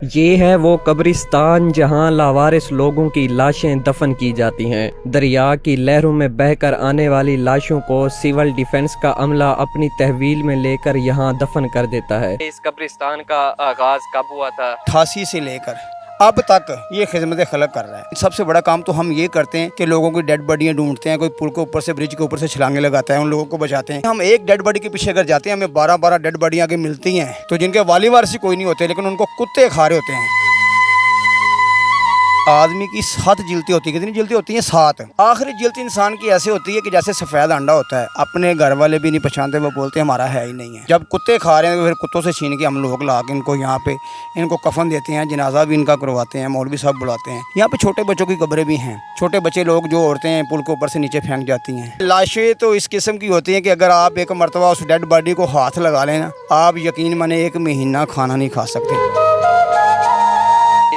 ये है वो कब्रिस्तान जहां लावारिस लोगों की लाशें दफन की जाती हैं। दरिया की लहरों में बहकर आने वाली लाशों को सिविल डिफेंस का अमला अपनी तहवील में लेकर यहां दफन कर देता है। इस कब्रिस्तान का आगाज कब हुआ था? 88 से लेकर अब तक ये खिदमत खलक कर रहा है। सबसे बड़ा काम तो हम ये करते हैं कि लोगों की डेड बॉडियाँ ढूंढते हैं। कोई पुल के ऊपर से, ब्रिज के ऊपर से छलांगे लगाता है, उन लोगों को बचाते हैं। हम एक डेड बॉडी के पीछे अगर जाते हैं, हमें 12-12 डेड बॉडियाँ आगे मिलती हैं। तो जिनके वाली वारसी कोई नहीं होते, लेकिन उनको कुत्ते खा रहे होते हैं। आदमी की 7 जिल्ती होती है। कितनी जिल्ती होती है? 7। आखिरी जिल्त इंसान की ऐसे होती है कि जैसे सफ़ेद अंडा होता है। अपने घर वाले भी नहीं पहचानते, वो बोलते हैं हमारा है ही नहीं है। जब कुत्ते खा रहे हैं तो फिर कुत्तों से छीन के हम लोग ला के इनको यहाँ पे इनको कफन देते हैं, जनाजा भी इनका करवाते हैं, मौलवी साहब बुलाते हैं। यहाँ पे छोटे बच्चों की कब्रें भी हैं। छोटे बच्चे लोग, जो औरतें हैं, पुल के ऊपर से नीचे फेंक जाती हैं। लाशें तो इस किस्म की होती हैं कि अगर आप एक मरतबा उस डेड बॉडी को हाथ लगा लें ना, आप यकीन माने 1 महीना खाना नहीं खा सकते।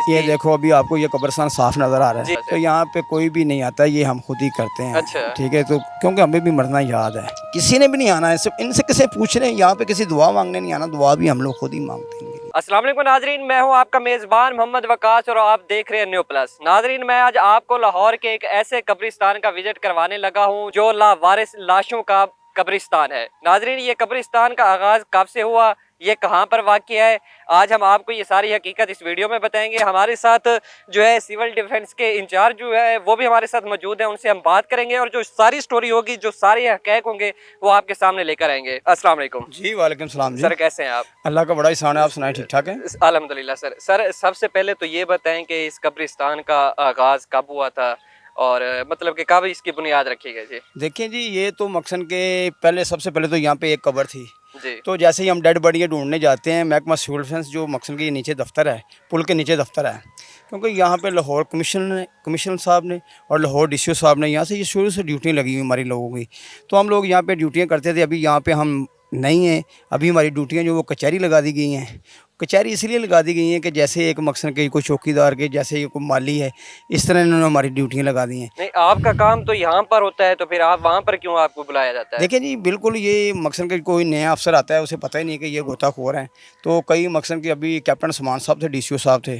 ये देखो, अभी आपको ये कब्रिस्तान साफ नज़र आ रहा है। तो यहाँ पे कोई भी नहीं आता, ये हम खुद ही करते हैं। अच्छा। ठीक है, तो क्योंकि हमें भी मरना याद है, किसी ने भी नहीं आना है। सिर्फ इनसे किसे पूछ रहे हैं, यहाँ पे किसी दुआ मांगने नहीं आना। दुआ भी हम लोग खुद ही मांगते हैं। अस्सलाम वालेकुम नाजरीन, मैं हूं आपका मेज़बान मोहम्मद वकास और आप देख रहे हैं न्यू प्लस। नाजरीन, मैं आज आपको लाहौर के एक ऐसे कब्रिस्तान का विजिट करवाने लगा हूं जो लावारिस लाशों का कब्रिस्तान है। नाजरीन, ये कब्रिस्तान का आगाज़ कब से हुआ, ये कहाँ पर वाक़या है, आज हम आपको ये सारी हकीकत इस वीडियो में बताएंगे। हमारे साथ जो है सिविल डिफेंस के इंचार्ज जो है वो भी हमारे साथ मौजूद हैं, उनसे हम बात करेंगे और जो सारी स्टोरी होगी, जो सारे हक़ाइक़ होंगे, वो आपके सामने लेकर आएंगे। अस्सलाम वालेकुम जी। वालेकुम सलाम जी। सर, कैसे हैं आप? अल्लाह का बड़ा एहसान है, आप सुनाए ठीक ठाक हैं? अल्हम्दुलिल्लाह सर। सर, सबसे पहले तो ये बताएं कि इस कब्रिस्तान का आगाज़ कब हुआ था और मतलब कि कब इसकी बुनियाद रखी गई थी? देखिए जी, ये तो मकसन के पहले, सबसे पहले तो यहाँ पे एक कब्र थी जी। तो जैसे ही हम डेड बॉडियाँ ढूंढने जाते हैं, महकमा सिविल डिफेंस जो मकसन के नीचे दफ्तर है, पुल के नीचे दफ्तर है, क्योंकि यहाँ पे लाहौर कमिश्नर साहब ने और लाहौर DCO साहब ने यहाँ से ये शुरू से ड्यूटियाँ लगी हुई हमारी लोगों की। तो हम लोग यहाँ पे ड्यूटियाँ करते थे। अभी यहाँ पे हम नहीं हैं। अभी हमारी ड्यूटियाँ जो वो कचहरी लगा दी गई हैं। कचहरी इसलिए लगा दी गई हैं कि जैसे एक मकसन के कोई चौकीदार के, जैसे ये कोई माली है, इस तरह इन्होंने हमारी ड्यूटियाँ लगा दी हैं। नहीं, आपका काम तो यहाँ पर होता है, तो फिर आप वहाँ पर क्यों आपको बुलाया जाता है? देखिए जी, बिल्कुल ये मकसन के कोई नया अफसर आता है, उसे पता ही नहीं कि ये गोताखोर हैं। तो कई मकसन के अभी कैप्टन समान साहब थे, DCO साहब थे,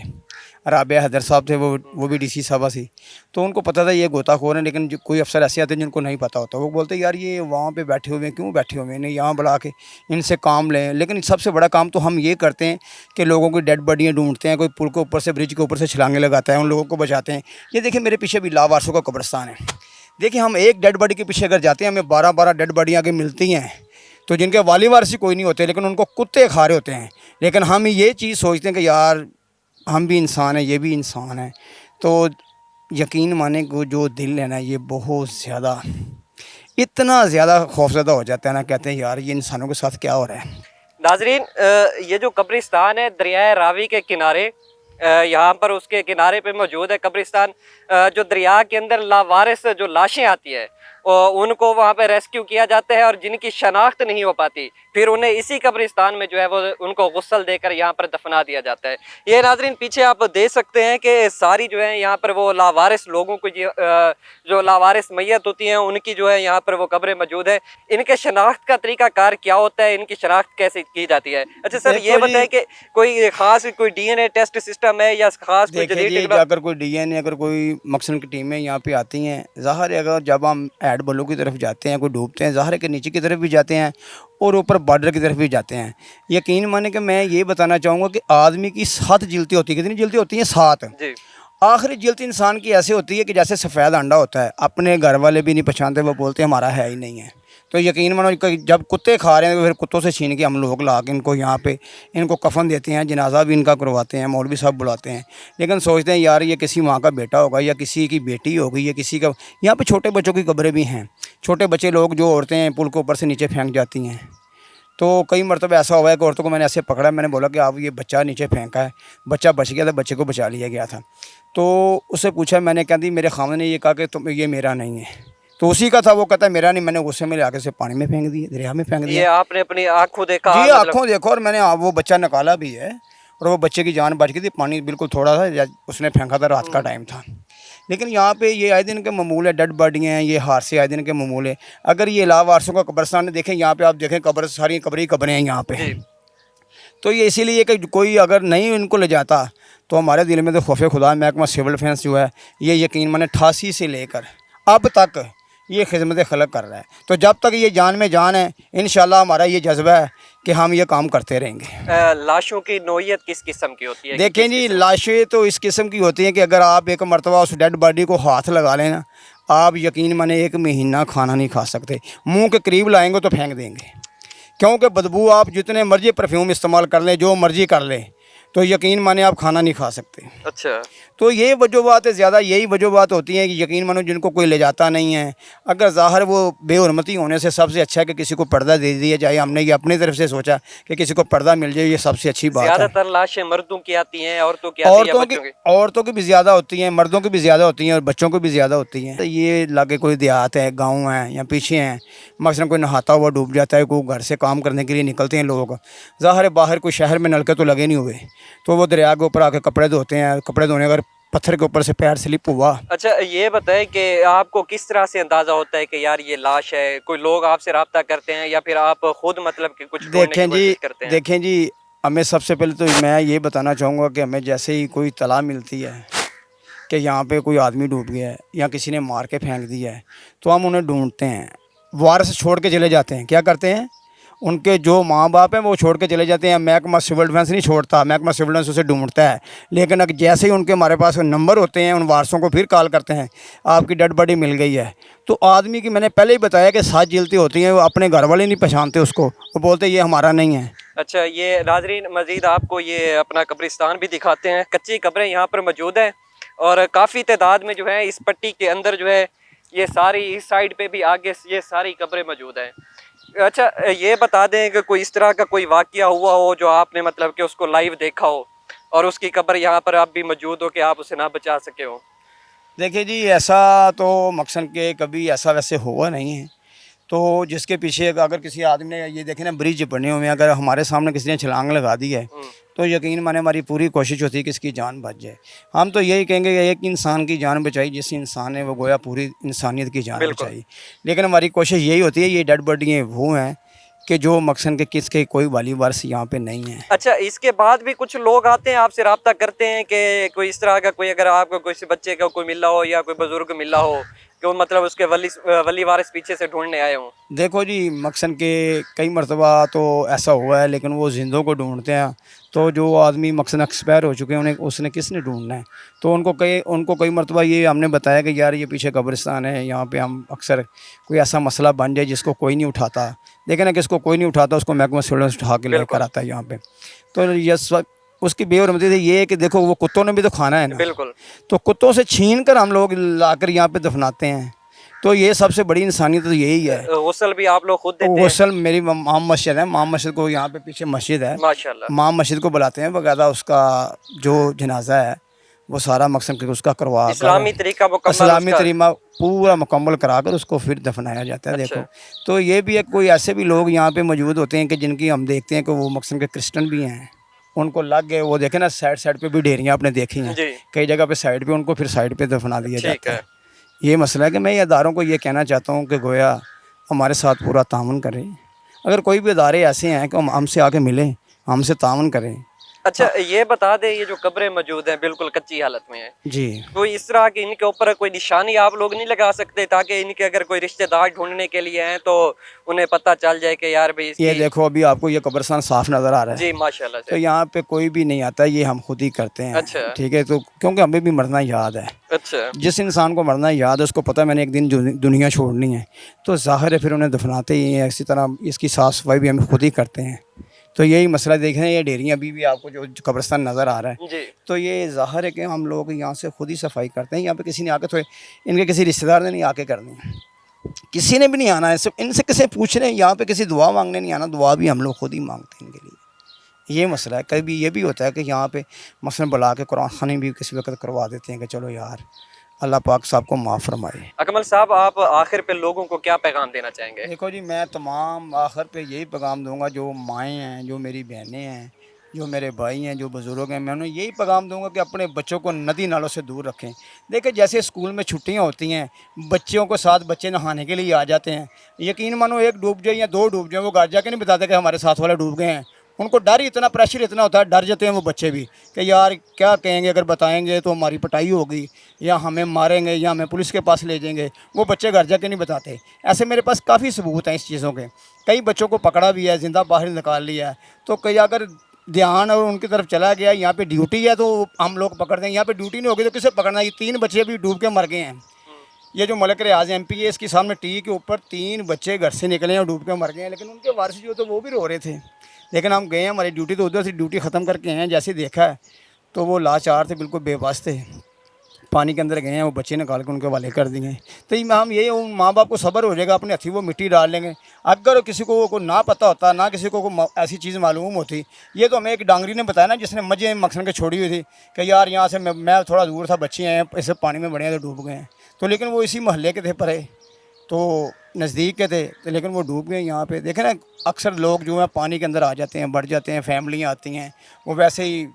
राबिया हैदर साहब थे, वो भी DC साहबा थी। तो उनको पता था ये गोताखोर हैं। लेकिन कोई अफसर ऐसे आते हैं जिनको नहीं पता होता, वो बोलते यार ये वहाँ पे बैठे हुए हैं, क्यों बैठे हुए हैं, नहीं यहाँ बुला के इनसे काम लें। लेकिन सबसे बड़ा काम तो हम ये करते हैं कि लोगों की डेड बॉडियाँ ढूंढते हैं। कोई पुल के ऊपर से, ब्रिज के ऊपर से छलांगे लगाता है, उन लोगों को बचाते हैं। ये देखिए, मेरे पीछे भी लावारसों का कब्रिस्तान है। देखिए, हम एक डेड बॉडी के पीछे अगर जाते हैं, हमें 12-12 डेड बॉडियाँ आगे मिलती हैं। तो जिनके वाली वारसी कोई नहीं होते, लेकिन उनको कुत्ते खा रहे होते हैं। लेकिन हम ये चीज़ सोचते हैं कि यार हम भी इंसान हैं, ये भी इंसान है। तो यकीन माने को जो दिल है ना, ये बहुत ज़्यादा, इतना ज़्यादा खौफज़दा हो जाता है ना, कहते हैं यार ये इंसानों के साथ क्या हो रहा है। नाजरीन, ये जो कब्रिस्तान है दरिया रावी के किनारे, यहाँ पर उसके किनारे पे मौजूद है कब्रिस्तान। जो दरिया के अंदर लावारिस जो लाशें आती है उनको वहाँ पे रेस्क्यू किया जाता है और जिनकी शनाख्त नहीं हो पाती, फिर उन्हें इसी कब्रिस्तान में जो है वो उनको गुस्ल देकर यहाँ पर दफना दिया जाता है। ये नाजरीन पीछे आप देख सकते हैं कि सारी जो है यहाँ पर वो लावारिस लोगों को जो लावारिस मैयत होती हैं उनकी जो है यहाँ पर वो कब्रें मौजूद है। इनके शनाख्त का तरीका कार क्या होता है, इनकी शनाख्त कैसे की जाती है? अच्छा सर, ये बताएं कि कोई खास कोई DNA टेस्ट सिस्टम है या खास कोई देखिए, अगर कोई DNA, अगर कोई मकसन की टीमें यहाँ पे आती हैं, ज़ाहिर है अगर जब हम हेड बलों की तरफ जाते हैं, कोई डूबते हैं, ज़ाहिर है कि नीचे की तरफ भी जाते हैं और ऊपर बॉर्डर की तरफ भी जाते हैं। यकीन माने कि मैं ये बताना चाहूँगा कि आदमी की 7 जिल्ती होती है। कितनी जिल्ती होती हैं? 7। जी। आखिरी जिल्त इंसान की ऐसे होती है कि जैसे सफ़ेद अंडा होता है। अपने घर वाले भी नहीं पहचानते, वो बोलते हैं हमारा है ही नहीं है। तो यकीन मानो जब कुत्ते खा रहे हैं तो फिर कुत्तों से छीन के हम लोग ला के इनको यहाँ पे इनको कफन देते हैं, जनाजा भी इनका करवाते हैं, मौलवी साहब बुलाते हैं। लेकिन सोचते हैं यार ये किसी माँ का बेटा होगा या किसी की बेटी होगी या किसी का। यहाँ पे छोटे बच्चों की कब्रें भी हैं। छोटे बच्चे लोग, जो औरतें हैं, पुल के ऊपर से नीचे फेंक जाती हैं। तो कई मरतबा ऐसा हुआ है कि औरतों को मैंने ऐसे पकड़ा, मैंने बोला कि आप ये बच्चा नीचे फेंका है, बच्चा बच गया था, बच्चे को बचा लिया गया था। तो उससे पूछा मैंने, कहती मेरे खामद ने ये कहा कि तुम ये मेरा नहीं है। तो उसी का था, वो कहता है मेरा नहीं। मैंने गुस्से में आके से पानी में फेंक दिया, दरिया में फेंक दिया। ये आपने अपनी आंखों देखा? जी, आंखों देखो। और मैंने वो बच्चा निकाला भी है और वो बच्चे की जान बच गई थी। पानी बिल्कुल थोड़ा था, उसने फेंका था, रात का टाइम था। लेकिन यहाँ पे ये आए दिन के मामूल है, डेड बॉडियाँ हैं, ये हादसे आए दिन के मामूल है। अगर ये लावारसों का कब्रिस्तान देखें, यहाँ पे आप देखें कब्र, सारी कब्रें हैं यहाँ पे। तो ये इसीलिए कि कोई अगर नहीं इनको ले जाता तो हमारे दिल में तो खौफ खुदा महकमा सिविल डिफेंस जो है ये यकीन माने 88 से लेकर अब तक ये खिदमत खलक कर रहा है। तो जब तक ये जान में जान है इंशाल्लाह हमारा ये जज्बा है कि हम ये काम करते रहेंगे। लाशों की नौइयत किस किस्म की होती है? देखें जी, लाशें तो इस किस्म की होती हैं कि अगर आप एक मरतबा उस डेड बॉडी को हाथ लगा लें ना, आप यकीन माने 1 महीना खाना नहीं खा सकते। मुंह के करीब लाएंगे तो फेंक देंगे, क्योंकि बदबू आप जितने मर्जी परफ्यूम इस्तेमाल कर लें, जो मर्जी कर लें, तो यकीन माने आप खाना नहीं खा सकते। अच्छा, तो ये वजूहत ज़्यादा यही वजूहत होती हैं कि यकीन मानो जिनको कोई ले जाता नहीं है। अगर ज़ाहिर वो बेहुरमती होने से सबसे अच्छा है कि किसी को पर्दा दे दिया जाए। हमने ये अपनी तरफ से सोचा कि किसी को पर्दा मिल जाए, ये सबसे अच्छी बात है। ज्यादातर लाशें मर्दों की आती हैं, औरतों की आती हैं, बच्चों की? औरतों की भी ज़्यादा होती हैं, मर्दों की भी ज़्यादा होती हैं और बच्चों की भी ज़्यादा होती हैं। तो ये लागे कोई देहात है, गाँव है या पीछे हैं, मसलन कोई नहाता हुआ डूब जाता है, कोई घर से काम करने के लिए निकलते हैं लोग, ज़ाहिर है बाहर कोई शहर में नलके तो लगे नहीं हुए, तो वो दरिया के ऊपर आके कपड़े धोते हैं। कपड़े धोने अगर पत्थर के ऊपर से पैर स्लिप हुआ। अच्छा, ये बताएं कि आपको किस तरह से अंदाजा होता है कि यार ये लाश है? कोई लोग आपसे रब्ता करते हैं या फिर आप खुद मतलब कि कुछ ढूंढने की कोशिश करते हैं? देखें जी, हमें सबसे पहले तो मैं ये बताना चाहूँगा कि हमें जैसे ही कोई तला मिलती है कि यहाँ पे कोई आदमी डूब गया है या किसी ने मार के फेंक दिया है, तो हम उन्हें ढूंढते हैं, वारस छोड़ के चले जाते हैं। क्या करते हैं, उनके जो माँ बाप हैं वो छोड़ के चले जाते हैं। महकमा सिविल डिफेंस नहीं छोड़ता, महकमा सिविल डिफेंस उसे ढूंढता है। लेकिन अगर जैसे ही उनके हमारे पास नंबर होते हैं, उन वारसों को फिर कॉल करते हैं, आपकी डेड बॉडी मिल गई है। तो आदमी की मैंने पहले ही बताया कि 7 जिल्ती होती हैं, वो अपने घर वाले नहीं पहचानते उसको, वो बोलते ये हमारा नहीं है। अच्छा, ये नाजरीन मजीद आपको ये अपना कब्रिस्तान भी दिखाते हैं। कच्ची कब्रें यहाँ पर मौजूद हैं और काफ़ी तादाद में जो है इस पट्टी के अंदर जो है ये सारी, इस साइड पे भी आगे ये सारी कब्रें मौजूद हैं। अच्छा, ये बता दें कि कोई इस तरह का कोई वाकया हुआ हो जो आपने मतलब कि उसको लाइव देखा हो और उसकी कब्र यहाँ पर आप भी मौजूद हो कि आप उसे ना बचा सके हो? देखिए जी, ऐसा तो मकसद के कभी ऐसा वैसे हुआ नहीं है। तो जिसके पीछे अगर किसी आदमी ने ये देखे ना ब्रिज बने हुए हैं, अगर हमारे सामने किसी ने छलांग लगा दी है तो यकीन माने हमारी पूरी कोशिश होती है कि इसकी जान बच जाए। हम तो यही कहेंगे कि एक इंसान की जान बचाई, जिस इंसान ने वो गोया पूरी इंसानियत की जान बचाई। लेकिन हमारी कोशिश यही होती है, ये डेड बॉडी वो हैं कि जो मकसद के किसके कोई वाली वारस यहाँ पे नहीं है। अच्छा, इसके बाद भी कुछ लोग आते हैं आपसे रब्ता करते हैं कि कोई इस तरह का कोई, अगर आपको किसी बच्चे का कोई मिला हो या कोई बुजुर्ग मिला हो कि वो मतलब उसके वली वारिस पीछे से ढूंढने आए हों? देखो जी, मकसद के कई मरतबा तो ऐसा हुआ है, लेकिन वो जिंदों को ढूंढते हैं। तो जो आदमी मकसद एक्सपायर हो चुके हैं उन्हें उसने किसने ढूंढना है, तो उनको कई मरतबा ये हमने बताया कि यार ये पीछे कब्रिस्तान है, यहाँ पे हम अक्सर कोई ऐसा मसला बन जाए जिसको कोई नहीं उठाता, लेकिन अगर इसको कोई नहीं उठाता उसको महकमा सिविल उठा के लेकर आता है यहाँ पे। तो ये उसकी बेहरमती ये है कि देखो वो कुत्तों ने भी तो खाना है ना, बिल्कुल। तो कुत्तों से छीन कर हम लोग लाकर यहाँ पे दफनाते हैं। तो ये सबसे बड़ी इंसानियत तो यही है। गुस्ल भी आप लोग खुद देते हैं? गुस्ल मेरी मां मस्जिद है, मां मस्जिद को यहाँ पे पीछे मस्जिद है, माशाल्लाह। मां मस्जिद को बुलाते हैं, बकायदा उसका जो जनाजा है वो सारा मकसद उसका करवा इस्लामी तरीका इस्लामी तरीका पूरा मुकम्मल करा कर उसको फिर दफनाया जाता है। अच्छा। देखो, तो ये भी एक कोई ऐसे भी लोग यहाँ पे मौजूद होते हैं कि जिनकी हम देखते हैं कि वो मकसद के क्रिश्चियन भी हैं, उनको लग गए, वो देखे ना साइड पे भी ढेरियाँ आपने देखी हैं कई जगह पे साइड पे, उनको फिर साइड पे दफना दिया जाता है। ये मसला है कि मैं अदारों को ये कहना चाहता हूँ कि गोया हमारे साथ पूरा ताउन करें। अगर कोई भी अदारे ऐसे हैं कि हमसे आके मिलें, हमसे ताउन करें। अच्छा, ये बता दें, ये जो कब्रें मौजूद हैं बिल्कुल कच्ची हालत में है जी, तो इस तरह की इनके ऊपर कोई निशानी आप लोग नहीं लगा सकते ताकि इनके अगर कोई रिश्तेदार ढूंढने के लिए हैं तो उन्हें पता चल जाए कि यार भाई ये देखो अभी आपको ये कब्रिस्तान साफ नज़र आ रहा है जी माशाल्लाह से। तो यहाँ पे कोई भी नहीं आता, ये हम खुद ही करते हैं। अच्छा। ठीक है, तो क्योंकि हमें भी मरना याद है। अच्छा। जिस इंसान को मरना याद है उसको पता है मैंने एक दिन दुनिया छोड़नी है, तो ज़ाहिर है फिर उन्हें दफनाते ही हैं। इसी तरह इसकी साफ़ सफाई भी हम खुद ही करते हैं। तो यही मसला देख रहे हैं, ये डेरियाँ अभी भी आपको जो कब्रिस्तान नज़र आ रहा है जी। तो ये ज़ाहिर है कि हम लोग यहाँ से खुद ही सफाई करते हैं। यहाँ पे किसी ने आके, थोड़े इनके किसी रिश्तेदार ने नहीं आके करनी, किसी ने भी नहीं आना है, सिर्फ इनसे किसी पूछ रहे हैं, यहाँ पे किसी दुआ मांगने नहीं आना, दुआ भी हम लोग खुद ही मांगते हैं इनके लिए। ये मसला है। कभी ये भी होता है कि यहाँ पे मसलन बुला के कुरान खानी भी किसी वक्त करवा देते हैं कि चलो यार अल्लाह पाक साहब को माफ़ फरमाए। अकमल साहब, आप आखिर पे लोगों को क्या पैगाम देना चाहेंगे? देखो जी, मैं तमाम आखिर पे यही पैगाम दूंगा, जो माएँ हैं, जो मेरी बहनें हैं, जो मेरे भाई हैं, जो बुज़ुर्ग हैं, मैं उन्हें यही पैगाम दूंगा कि अपने बच्चों को नदी नालों से दूर रखें। देखिए, जैसे स्कूल में छुट्टियां होती हैं, बच्चों को साथ बच्चे नहाने के लिए आ जाते हैं, यकीन मानो एक डूब जाए या 2 डूब जाए, वो घर जाके नहीं बताते कि हमारे साथ वाले डूब गए हैं, उनको डर ही इतना, प्रेशर इतना होता है, डर जाते हैं वो बच्चे भी कि यार क्या कहेंगे, अगर बताएंगे तो हमारी पिटाई होगी या हमें मारेंगे या हमें पुलिस के पास ले जाएंगे। वो बच्चे घर जाके नहीं बताते। ऐसे मेरे पास काफ़ी सबूत हैं इस चीज़ों के। कई बच्चों को पकड़ा भी है, जिंदा बाहर निकाल लिया है। तो कई अगर ध्यान और उनकी तरफ चला गया, यहाँ पे ड्यूटी है तो हम लोग पकड़ देंगे, यहाँ पे ड्यूटी नहीं होगी तो किसे पकड़ना। ये 3 बच्चे अभी डूब के मर गए हैं। ये जो मलक रियाज MP है, इसके सामने टी के ऊपर 3 बच्चे घर से निकले हैं और डूब के मर गए हैं। लेकिन उनके वारिस जो तो वो भी रो रहे थे। लेकिन हम गए हैं, हमारी ड्यूटी तो उधर से ड्यूटी ख़त्म करके आए हैं। जैसे देखा है तो वो लाचार थे, बिल्कुल बेबस थे। पानी के अंदर गए हैं, वो बच्चे निकाल के उनके हवाले कर दिए। तो ये हम ये उन माँ बाप को सब्र हो जाएगा, अपने हथी वो मिट्टी डाल लेंगे। अगर किसी को ना पता होता, ना किसी को ऐसी चीज़ मालूम होती, ये तो हमें एक डांगरी ने बताया ना, जिसने मजे मकसन के छोड़ी हुई थी कि यार यहाँ से मैं थोड़ा दूर था, बच्चे हैं इसे पानी में बड़े हैं तो डूब गए हैं। तो लेकिन वो इसी मोहल्ले के थे, परे तो नज़दीक के थे, तो लेकिन वो डूब गए यहाँ पे। देखें ना, अक्सर लोग जो है पानी के अंदर आ जाते हैं, बढ़ जाते हैं, फैमिलियाँ आती हैं, वो वैसे ही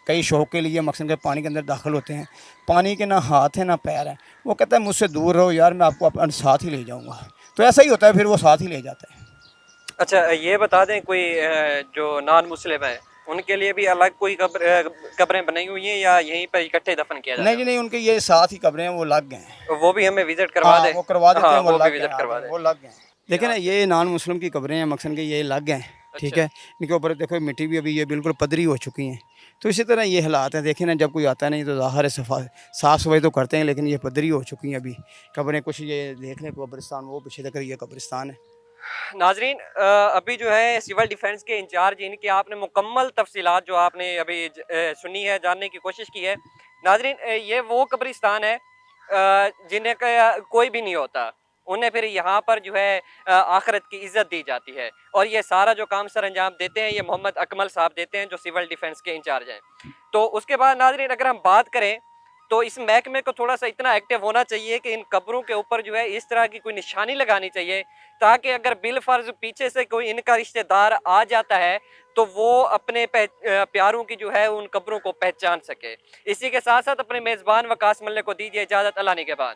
कई शौक के लिए मकसद के पानी के अंदर दाखिल होते हैं। पानी के ना हाथ है ना पैर है। वो कहता है मुझसे दूर रहो यार, मैं आपको अपने साथ ही ले जाऊँगा। तो ऐसा ही होता है, फिर वो साथ ही ले जाता है। अच्छा, ये बता दें कोई जो नॉन मुस्लिम है उनके लिए भी अलग कोई कब्रें बनाई हुई हैं या यहीं पर इकट्ठे दफन किया जाता नहीं जी नहीं, उनके ये साथ ही कब्रें हैं, वो लग गए हैं। है? वो भी हमें विजिट करवा हाँ दें। वो करवा देते हाँ, हैं, वो वो भी लग विजिट गए, करवा दें। वो लग गए। देखिए ना, ये नॉन मुस्लिम की कब्रें हैं मकसन के, ये लग गए। ठीक अच्छा। है, इनके ऊपर देखो मिट्टी भी अभी ये बिल्कुल पदरी हो चुकी हैं। तो इसी तरह ये हालात हैं। देखिए ना, जब कोई आता नहीं तो ज़ाहिर है साफ़ सफाई तो करते हैं, लेकिन ये पदरी हो चुकी हैं अभी कब्रें। कुछ ये देख लें कब्रिस्तान, वो पीछे तक ये कब्रिस्तान है। नाजरीन, अभी जो है सिविल डिफेंस के इंचार्ज, इनकी आपने मुकम्मल तफसीलात जो आपने अभी सुनी है, जानने की कोशिश की है। नाजरीन, ये वो कब्रिस्तान है जिन्हें का कोई भी नहीं होता, उन्हें फिर यहाँ पर जो है आखिरत की इज्जत दी जाती है। और ये सारा जो काम सर अंजाम देते हैं, ये मोहम्मद अकमल साहब देते हैं, जो सिविल डिफेंस के इंचार्ज हैं। तो उसके बाद नाजरीन, अगर हम बात करें तो इस महकमे को थोड़ा सा इतना एक्टिव होना चाहिए कि इन कब्रों के ऊपर जो है इस तरह की कोई निशानी लगानी चाहिए, ताकि अगर बिल फर्ज पीछे से कोई इनका रिश्तेदार आ जाता है तो वो अपने प्यारों की जो है उन कब्रों को पहचान सके। इसी के साथ साथ अपने मेज़बान वकास मल्ले को दीजिए इजाज़त। अल्लाह निगहबान।